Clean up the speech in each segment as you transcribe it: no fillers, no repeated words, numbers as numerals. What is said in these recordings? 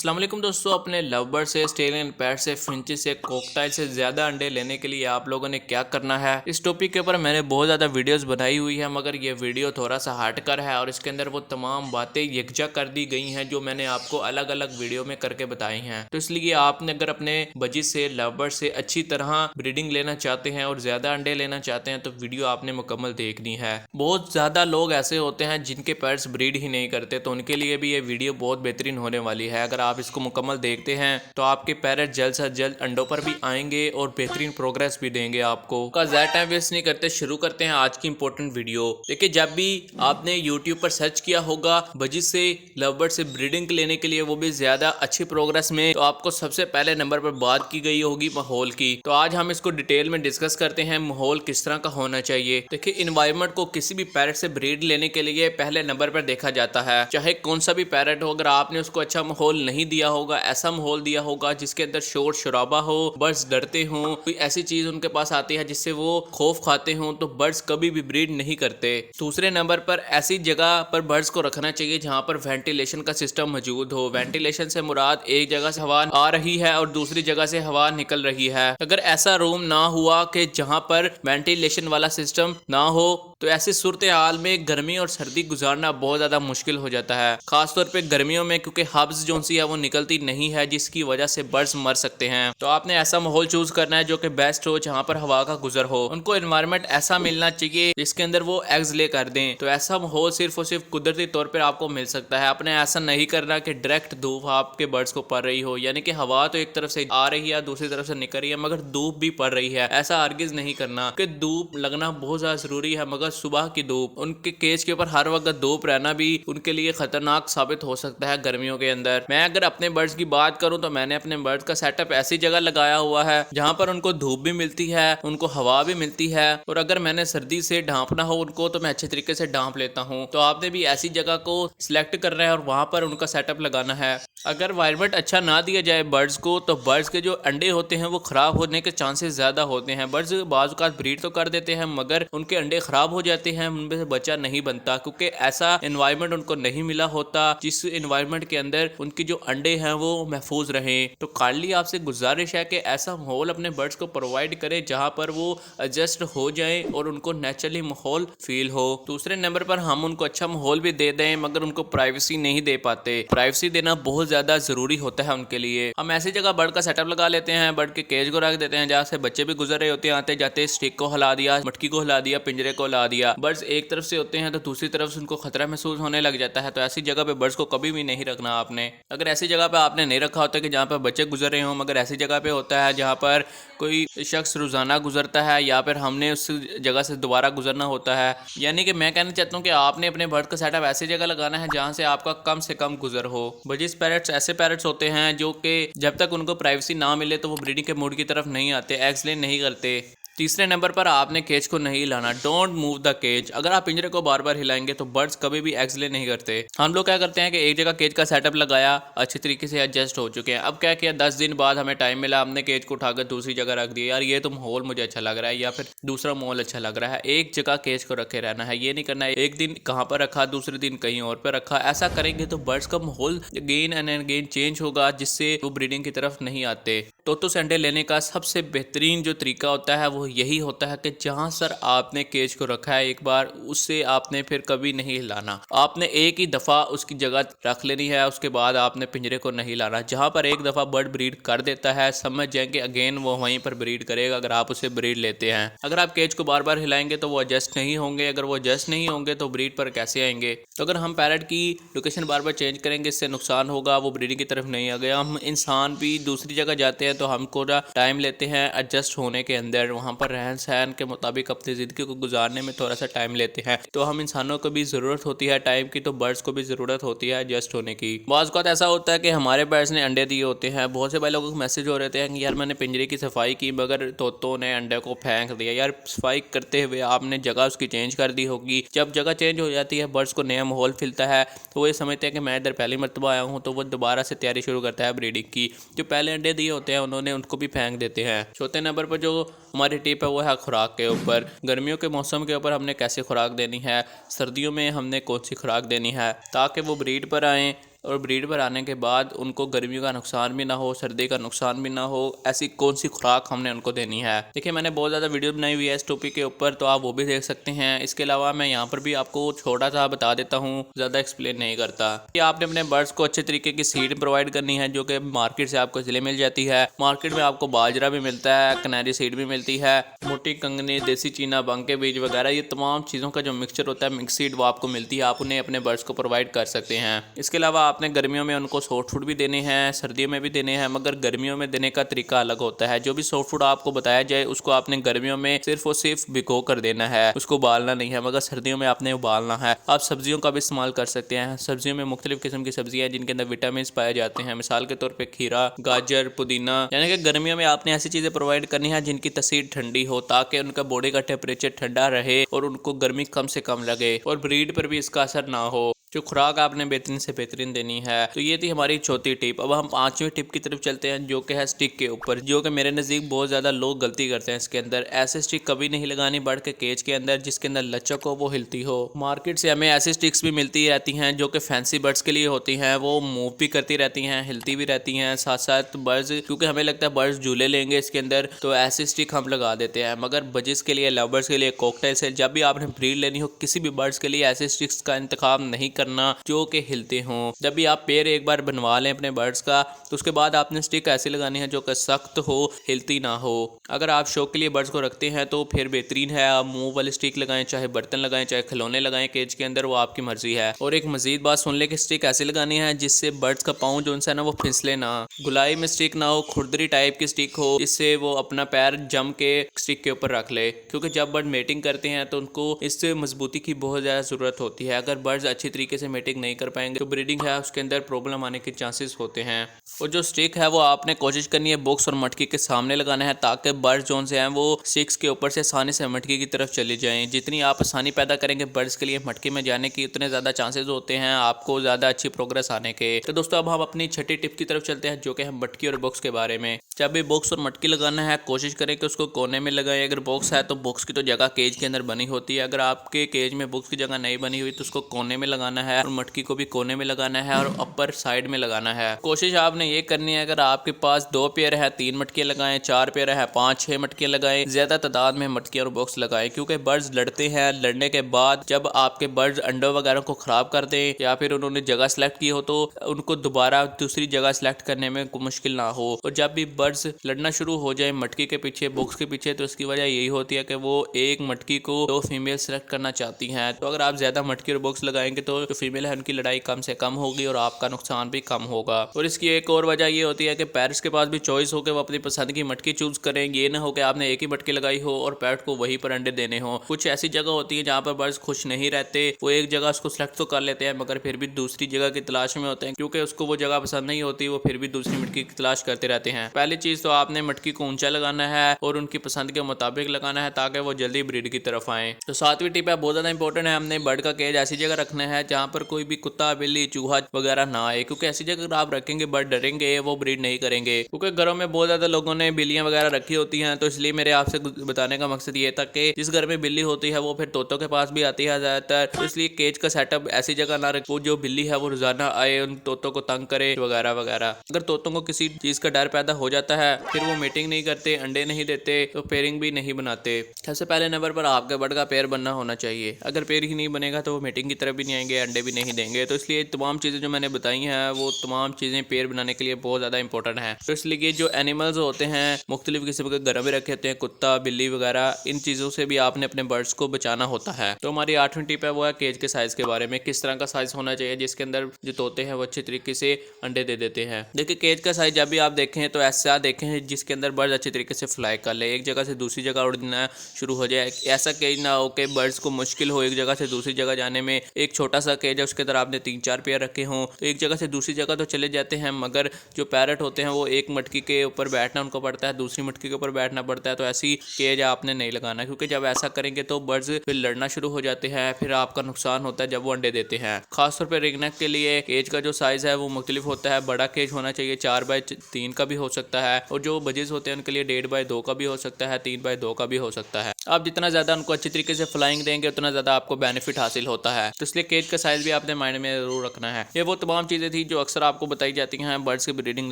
अस्सलाम वालेकुम दोस्तों, अपने लव बर्ड से, ऑस्ट्रेलियन पैट से, फिंचेस से, कॉकटेल से ज़्यादा अंडे लेने के लिए आप लोगों ने क्या करना है। इस टॉपिक के ऊपर मैंने बहुत ज़्यादा वीडियोस बनाई हुई है, मगर ये वीडियो थोड़ा सा हटकर है और इसके अंदर वो तमाम बातें यकजा कर दी गई हैं जो मैंने आपको अलग अलग वीडियो में करके बताई हैं। तो इसलिए आपने अगर अपने बजी से, लव बर्ड से अच्छी तरह ब्रीडिंग लेना चाहते हैं और ज़्यादा अंडे लेना चाहते हैं तो वीडियो आपने मुकम्मल देखनी है। बहुत ज़्यादा लोग ऐसे होते हैं जिनके पेट्स ब्रीड ही नहीं करते, तो उनके लिए भी ये वीडियो बहुत बेहतरीन होने वाली है। अगर आप इसको मुकम्मल देखते हैं तो आपके पैरेट जल्द से जल्द अंडों पर भी आएंगे और बेहतरीन प्रोग्रेस भी देंगे आपको। का ज़्यादा टाइम वेस्ट नहीं करते, शुरू करते हैं आज की इंपॉर्टेंट वीडियो। देखिए, जब भी आपने यूट्यूब पर सर्च किया होगा बजी से, लव बर्ड से ब्रीडिंग लेने के लिए, वो भी ज्यादा अच्छी प्रोग्रेस में, तो आपको सबसे पहले नंबर पर बात की गई होगी माहौल की। तो आज हम इसको डिटेल में डिस्कस करते हैं माहौल किस तरह का होना चाहिए। देखिए, इन्वायरमेंट को किसी भी पैरेट से ब्रीड लेने के लिए पहले नंबर पर देखा जाता है। चाहे कौन सा भी पैरेट हो, अगर आपने उसको अच्छा माहौल नहीं दिया होगा, ऐसा माहौल दिया होगा जिसके अंदर शोर शराबा हो, बर्ड्स डरते हो, कोई ऐसी चीज उनके पास आती है जिससे वो खौफ खाते हो, तो बर्ड्स कभी भी ब्रीड नहीं करते। दूसरे नंबर पर ऐसी जगह पर बर्ड्स को रखना चाहिए जहां पर वेंटिलेशन का सिस्टम मौजूद हो। वेंटिलेशन से मुराद एक जगह से हवा आ रही है और दूसरी जगह से हवा निकल रही है। अगर ऐसा रूम ना हुआ कि जहां पर वेंटिलेशन वाला सिस्टम ना हो, तो ऐसी सूरत हाल में गर्मी और सर्दी गुजारना बहुत ज्यादा मुश्किल हो जाता है, खासतौर पे गर्मियों में, क्योंकि हब्स जो सी है वो निकलती नहीं है जिसकी वजह से बर्ड्स मर सकते हैं। तो आपने ऐसा माहौल चूज करना है जो कि बेस्ट हो, जहां पर हवा का गुजर हो। उनको एनवायरनमेंट ऐसा मिलना चाहिए जिसके अंदर वो एग्स ले कर दें। तो ऐसा माहौल सिर्फ और सिर्फ कुदरती तौर पर आपको मिल सकता है। आपने ऐसा नहीं करना कि डायरेक्ट धूप आपके बर्ड्स को पड़ रही हो, यानी कि हवा तो एक तरफ से आ रही है, दूसरी तरफ से निकल रही है, मगर धूप भी पड़ रही है। ऐसा हरगिज नहीं करना कि धूप लगना बहुत ज्यादा जरूरी है, मगर सुबह की धूप, उनके केज के ऊपर हर वक्त धूप रहना भी उनके लिए खतरनाक साबित हो सकता है गर्मियों के अंदर। मैं अगर अपने बर्ड्स की बात करूं तो मैंने अपने बर्ड्स का सेटअप ऐसी जगह लगाया हुआ है जहां पर उनको धूप भी मिलती है, उनको हवा भी मिलती है, और अगर मैंने सर्दी से ढांपना हो उनको तो मैं अच्छे तरीके से ढांप लेता हूं। तो आपने भी ऐसी जगह को सिलेक्ट करना है और वहां पर उनका सेटअप लगाना है। अगर एनवायरनमेंट अच्छा ना दिया जाए बर्ड्स को, तो बर्ड्स के जो अंडे होते हैं वो खराब होने के चांसेस ज्यादा होते हैं। बर्ड्स बाज़ ब्रीड तो कर देते हैं मगर उनके अंडे खराब हो जाते हैं, उनमें से बच्चा नहीं बनता, क्योंकि ऐसा एनवायरनमेंट उनको नहीं मिला होता जिस एनवायरनमेंट के अंदर उनकी जो अंडे हैं वो महफूज रहें। तो काइंडली आपसे गुजारिश है कि ऐसा माहौल अपने बर्ड्स को प्रोवाइड करें जहां पर वो एडजस्ट हो जाए और उनको नेचुरली माहौल फील हो। दूसरे नंबर पर हम उनको अच्छा माहौल भी दे दें मगर उनको प्राइवेसी नहीं दे पाते। प्राइवेसी देना बहुत ज्यादा जरूरी होता है उनके लिए। हम ऐसी जगह बर्ड का सेटअप लगा लेते हैं, बर्ड के केज को रख देते हैं जहाँ से बच्चे भी गुजर रहे होते हैं, आते जाते स्टिक को हिला दिया, मटकी को हिला दिया, पिंजरे को हिला दिया। बर्ड्स एक तरफ से होते हैं तो दूसरी तरफ से उनको खतरा महसूस होने लग जाता है। तो ऐसी जगह पे बर्ड्स को कभी भी नहीं रखना आपने। अगर ऐसी जगह पे आपने नहीं रखा होता कि जहाँ पर बच्चे गुजर रहे हो, मगर ऐसी जगह पे होता है जहाँ पर कोई शख्स रोजाना गुजरता है या फिर हमने उस जगह से दोबारा गुजरना होता है, यानी कि मैं कहना चाहता हूँ कि आपने अपने बर्ड का सेटअप ऐसी जगह लगाना है जहाँ से आपका कम से कम गुजर हो। बजीज पैरट्स ऐसे पैरट्स होते हैं जो कि जब तक उनको प्राइवेसी ना मिले तो वो ब्रीडिंग के मूड की तरफ नहीं आते, एग्स ले नहीं करते। तीसरे नंबर पर आपने केज को नहीं हिलाना, डोंट मूव द केज। अगर आप पिंजरे को बार बार हिलाएंगे तो बर्ड्स कभी भी एग्स ले नहीं करते। हम लोग क्या करते हैं कि एक जगह केज का सेटअप लगाया, अच्छी तरीके से एडजस्ट हो चुके हैं, अब क्या किया, 10 दिन बाद हमें टाइम मिला, हमने केज को उठाकर दूसरी जगह रख दिया। यार ये तो माहौल मुझे अच्छा लग रहा है या फिर दूसरा माहौल अच्छा लग रहा है, एक जगह केज को रखे रहना है। ये नहीं करना है एक दिन कहाँ पर रखा, दूसरे दिन कहीं और पर रखा। ऐसा करेंगे तो बर्ड्स का माहौल अगेन एंड अगेन चेंज होगा, जिससे वो ब्रीडिंग की तरफ नहीं आते। तोतों से अंडे लेने का सबसे बेहतरीन जो तरीका होता है वो यही होता है कि जहां सर आपने केज को रखा है एक बार, उससे आपने फिर कभी नहीं हिलाना। आपने एक ही दफ़ा उसकी जगह रख लेनी है, उसके बाद आपने पिंजरे को नहीं लाना। जहां पर एक दफ़ा बर्ड ब्रीड कर देता है, समझ जाए कि अगेन वो वहीं पर ब्रीड करेगा अगर आप उसे ब्रीड लेते हैं। अगर आप केज को बार बार हिलाएंगे तो वो एडजस्ट नहीं होंगे, अगर वो एडजस्ट नहीं होंगे तो ब्रीड पर कैसे आएंगे। तो अगर हम पैरट की लोकेशन बार बार चेंज करेंगे, इससे नुकसान होगा, वो ब्रीडिंग की तरफ नहीं आ गया। हम इंसान भी दूसरी जगह जाते हैं तो हमको टाइम लेते हैं एडजस्ट होने के अंदर, वहां पर रहन सहन के मुताबिक अपनी जिंदगी को गुजारने में थोड़ा सा टाइम लेते हैं। तो हम इंसानों को भी जरूरत होती है टाइम की, तो बर्ड्स को भी जरूरत होती है एडजस्ट होने की। बाज़ औक़ात ऐसा होता है कि हमारे बर्ड्स ने अंडे दिए होते हैं, बहुत से भाई लोगों को मैसेज हो रहे थे कि यार मैंने पिंजरे की सफाई की मगर तोतों ने अंडे को फेंक दिया। यार सफाई करते हुए आपने जगह उसकी चेंज कर दी होगी। जब जगह चेंज हो जाती है, बर्ड्स को नया माहौल मिलता है, तो वो ये समझते हैं कि मैं इधर पहली मरतबा आया हूँ, तो वो दोबारा से तैयारी शुरू करता है ब्रीडिंग की। जो पहले अंडे दिए होते हैं उन्होंने उनको भी फेंक देते हैं। चौथे नंबर पर जो हमारी टिप है वो है खुराक के ऊपर। गर्मियों के मौसम के ऊपर हमने कैसे खुराक देनी है, सर्दियों में हमने कौन सी खुराक देनी है ताकि वो ब्रीड पर आएँ, और ब्रीड पर आने के बाद उनको गर्मियों का नुकसान भी ना हो, सर्दी का नुकसान भी ना हो, ऐसी कौन सी खुराक हमने उनको देनी है। देखिए मैंने बहुत ज़्यादा वीडियो बनाई हुई है इस टॉपिक के ऊपर, तो आप वो भी देख सकते हैं। इसके अलावा मैं यहाँ पर भी आपको छोटा सा बता देता हूँ, ज़्यादा एक्सप्लेन नहीं करता कि आपने अपने बर्ड्स को अच्छे तरीके की सीड प्रोवाइड करनी है, जो कि मार्केट से आपको इसलिए मिल जाती है। मार्केट में आपको बाजरा भी मिलता है, कनारी सीड भी मिलती है, मोटी कंगनी, देसी चीना, बंग के बीज वगैरह, ये तमाम चीज़ों का जो मिक्सचर होता है, मिक्स सीड, वो आपको मिलती है। आप उन्हें अपने बर्ड्स को प्रोवाइड कर सकते हैं। इसके अलावा आपने गर्मियों में उनको सॉफ्ट फूड भी देने हैं, सर्दियों में भी देने हैं, मगर गर्मियों में देने का तरीका अलग होता है। जो भी सॉफ्ट फूड आपको बताया जाए उसको आपने गर्मियों में सिर्फ और सिर्फ भिगो कर देना है, उसको उबालना नहीं है, मगर सर्दियों में आपने उबालना है। आप सब्जियों का भी इस्तेमाल कर सकते हैं। सब्जियों में मुख्तलिफ किस्म की सब्जियां हैं जिनके अंदर विटामिन पाए जाते हैं, मिसाल के तौर पर खीरा, गाजर, पुदीना। यानी कि गर्मियों में आपने ऐसी चीज़ें प्रोवाइड करनी है जिनकी तासीर ठंडी हो, ताकि उनका बॉडी का टेम्परेचर ठंडा रहे और उनको गर्मी कम से कम लगे और ब्रीड पर भी इसका असर ना हो। जो खुराक आपने बेहतरीन से बेहतरीन देनी है। तो ये थी हमारी चौथी टिप। अब हम पांचवी टिप की तरफ चलते हैं, जो कि है स्टिक के ऊपर, जो कि मेरे नज़दीक बहुत ज़्यादा लोग गलती करते हैं इसके अंदर। ऐसे स्टिक कभी नहीं लगानी बढ़ के केज के अंदर जिसके अंदर लचक हो, वो हिलती हो। मार्केट से हमें ऐसी स्टिक्स भी मिलती रहती हैं जो कि फैंसी बर्ड्स के लिए होती हैं, वो मूव भी करती रहती हैं, हिलती भी रहती हैं, साथ साथ बर्ड्स, क्योंकि हमें लगता है बर्ड्स झूले लेंगे इसके अंदर, तो ऐसी स्टिक हम लगा देते हैं। मगर बजिस के लिए, लवर्स के लिए, कॉकटेल से, जब भी आपने ब्रीड लेनी हो किसी भी बर्ड्स के लिए, ऐसे स्टिक्स का इंतखाब नहीं करना जो कि हिलते हों। जब भी आप पेयर एक बार बनवा लें अपने बर्ड्स का, तो उसके बाद आपने स्टिक ऐसी लगानी है जो कि सख्त हो, हिलती ना हो। अगर आप शौक के लिए बर्ड्स को रखते हैं तो फिर बेहतरीन है, आप मूव वाली स्टिक लगाएं, चाहे बर्तन लगाएं, चाहे खिलौने लगाएं केज के अंदर, वो आपकी मर्जी है। और एक मजीद बात सुन ले कि स्टिक ऐसी लगानी है जिससे बर्ड्स का पाँव जो है ना वो फिसले ना, गुलाई में स्टिक ना हो, खुरदरी टाइप की स्टिक हो, इससे वो अपना पैर जम के स्टिक के ऊपर रख ले। क्योंकि जब बर्ड मेटिंग करते हैं तो उनको इससे मजबूती की बहुत ज़्यादा ज़रूरत होती है। अगर बर्ड्स अच्छी तरीके से मेटिंग नहीं कर पाएंगे तो ब्रीडिंग है उसके अंदर प्रॉब्लम आने के चांसेस होते हैं। और जो स्टिक है वो आपने कोशिश करनी है बॉक्स और मटकी के सामने लगाना है, ताकि बर्ड्स जोन से हैं वो स्टिक्स के ऊपर से आसानी से मटकी की तरफ चले जाएं। जितनी आप आसानी पैदा करेंगे बर्ड्स के लिए मटकी में जाने की, उतने ज़्यादा चांसेस होते हैं आपको ज़्यादा अच्छी प्रोग्रेस आने के। तो दोस्तों अब हम अपनी छठी टिप की तरफ चलते हैं, जो कि है मटकी और बॉक्स के बारे में। जब भी बॉक्स और मटकी लगाना है कोशिश करें कि उसको कोने में लगाएं। अगर बॉक्स है तो बॉक्स की तो जगह केज के अंदर बनी होती है, अगर आपके केज में बॉक्स की जगह नहीं बनी हुई तो उसको कोने में लगाना है, और मटकी को भी कोने में लगाना है और अपर साइड में लगाना है। कोशिश आपने ये करनी है, अगर आपके पास 2 पेयर है 3 मटकियां लगाएं, 4 पेयर है 5-6 मटकियां लगाएं, ज्यादा तादाद में मटकियां और बॉक्स लगाएं, क्योंकि बर्ड्स लड़ते हैं। लड़ने के बाद जब आपके बर्ड्स अंडों वगैरह को खराब कर दें या फिर उन्होंने जगह सेलेक्ट की हो तो उनको दोबारा दूसरी जगह सेलेक्ट करने में कोई मुश्किल ना हो। और जब भी बर्ड्स लड़ना शुरू हो जाए मटकी के पीछे, बॉक्स के पीछे, तो इसकी वजह यही होती है कि वो एक मटकी को 2 फीमेल सेलेक्ट करना चाहती हैं। तो अगर आप ज्यादा मटकी और बॉक्स लगाएंगे तो जो फीमेल है उनकी लड़ाई कम से कम होगी और आपका नुकसान भी कम होगा। और इसकी एक और वजह ये होती है कि पेरेंट्स के पास भी चॉइस हो कि वो अपनी पसंद की मटकी चूज करें। ये ना हो कि आपने एक ही मटकी लगाई हो और पैरेंट को वहीं पर अंडे देने हो। कुछ ऐसी जगह होती है जहाँ पर बर्ड्स खुश नहीं रहते, वो एक जगह उसको सेलेक्ट तो कर लेते हैं मगर फिर भी दूसरी जगह की तलाश में होते हैं, क्योंकि उसको वो जगह पसंद नहीं होती, वो फिर भी दूसरी मटकी की तलाश करते रहते हैं। पहली चीज तो आपने मटकी को ऊंचा लगाना है और उनकी पसंद के मुताबिक लगाना है, ताकि वो जल्दी ब्रीड की तरफ आए। तो 7वीं टिप है, बहुत ज्यादा इंपॉर्टेंट है, हमने बर्ड का केज ऐसी जगह रखना है जहाँ पर कोई भी कुत्ता, बिल्ली, चूहा वगैरह ना आए, क्योंकि ऐसी जगह अगर आप रखेंगे बर्ड डरेंगे, वो ब्रीड नहीं करेंगे। क्योंकि घरों में बहुत ज्यादा लोगों ने बिल्लियां वगैरह रखी होती हैं, तो इसलिए मेरे आपसे बताने का मकसद ये था कि जिस घर में बिल्ली होती है वो फिर तोतों के पास भी आती है ज्यादातर, तो इसलिए केज का सेटअप ऐसी जगह ना रखो जो बिल्ली है वो रोजाना आए, उन तोतों को तंग करे वगैरह वगैरह। अगर तोतों को किसी चीज का डर पैदा हो जाता है फिर वो मीटिंग नहीं करते, अंडे नहीं देते, तो पेयरिंग भी नहीं बनाते। सबसे पहले नंबर पर आपके बर्ड का पेयर बनना होना चाहिए। अगर पेयर ही नहीं बनेगा तो वो मीटिंग की तरफ भी नहीं आएंगे, अंडे भी नहीं देंगे। तो इसलिए तमाम चीजें जो मैंने बताई हैं वो तमाम चीजें पेयर बनाने के लिए बहुत ज्यादा इंपॉर्टेंट है। तो इसलिए जो एनिमल्स होते हैं मुख्तलिफ किस्म के घर में रखे होते हैं, कुत्ता, बिल्ली वगैरह, इन चीजों से भी आपने अपने बर्ड्स को बचाना होता है। तो हमारी 8वीं टिप है वो है केज के साइज के बारे में। किस तरह का साइज होना चाहिए जिसके अंदर जो तोते हैं वो अच्छे तरीके से अंडे दे देते हैं। देखिए केज का साइज जब भी आप देखें तो ऐसा देखें जिसके अंदर बर्ड्स अच्छे तरीके से फ्लाई कर ले, एक जगह से दूसरी जगह उड़ना शुरू हो जाए। ऐसा केज ना हो कि बर्ड्स को मुश्किल हो एक जगह से दूसरी जगह जाने में। एक छोटा सा केज है उसके अंदर आपने 3-4 पेयर रखे हों तो एक जगह से दूसरी जगह तो चले जाते हैं, मगर जो पैरट होते हैं वो एक मटकी के ऊपर बैठना उनको पड़ता है, दूसरी मटकी के ऊपर बैठना पड़ता है। तो ऐसी केज आपने नहीं लगाना, क्योंकि जब ऐसा करेंगे तो बर्ड्स फिर लड़ना शुरू हो जाते हैं, फिर आपका नुकसान होता है जब वो अंडे देते हैं। खासतौर पर रिंगनेक के लिए केज का जो साइज है वो मुख्तलिफ होता है। बड़ा केज होना चाहिए, 4x3 का भी हो सकता है, और जो बजेस होते हैं उनके लिए 1.5x2 का भी हो सकता है, 3x2 का भी हो सकता है। आप जितना ज़्यादा उनको अच्छी तरीके से फ्लाइंग देंगे उतना ज़्यादा आपको बेनिफिट हासिल होता है। तो इसलिए केज का साइज़ भी आपने माइंड में ज़रूर रखना है। ये वो तमाम चीज़ें थी जो अक्सर आपको बताई जाती हैं बर्ड्स की ब्रीडिंग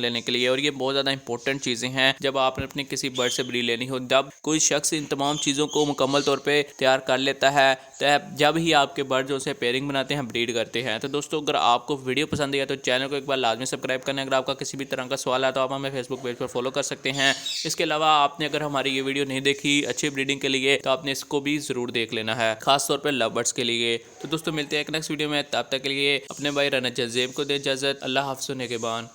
लेने के लिए, और ये बहुत ज़्यादा इंपॉर्टेंट चीज़ें हैं जब आपने अपनी किसी बर्ड से ब्रीड लेनी हो। जब कोई शख्स इन तमाम चीज़ों को मुकम्मल तौर पर तैयार कर लेता है जब ही आपके बर्ड जो से पेयरिंग बनाते हैं, ब्रीड करते हैं। तो दोस्तों, अगर आपको वीडियो पसंद आया तो चैनल को एक बार लाजमी सब्सक्राइब करना। अगर आपका किसी भी तरह का सवाल है तो आप हमें फेसबुक पेज पर फॉलो कर सकते हैं। इसके अलावा आपने अगर हमारी ये वीडियो नहीं देखी अच्छी ब्रीडिंग के लिए तो आपने इसको भी ज़रूर देख लेना है, खास तौर पर लव बर्ड्स के लिए। तो दोस्तों, मिलते हैं एक नेक्स्ट वीडियो में। तब तक के लिए अपने भाई रना जज़ेब को दे इजाज़त। अल्लाह हाफ़िज़। निगहबान।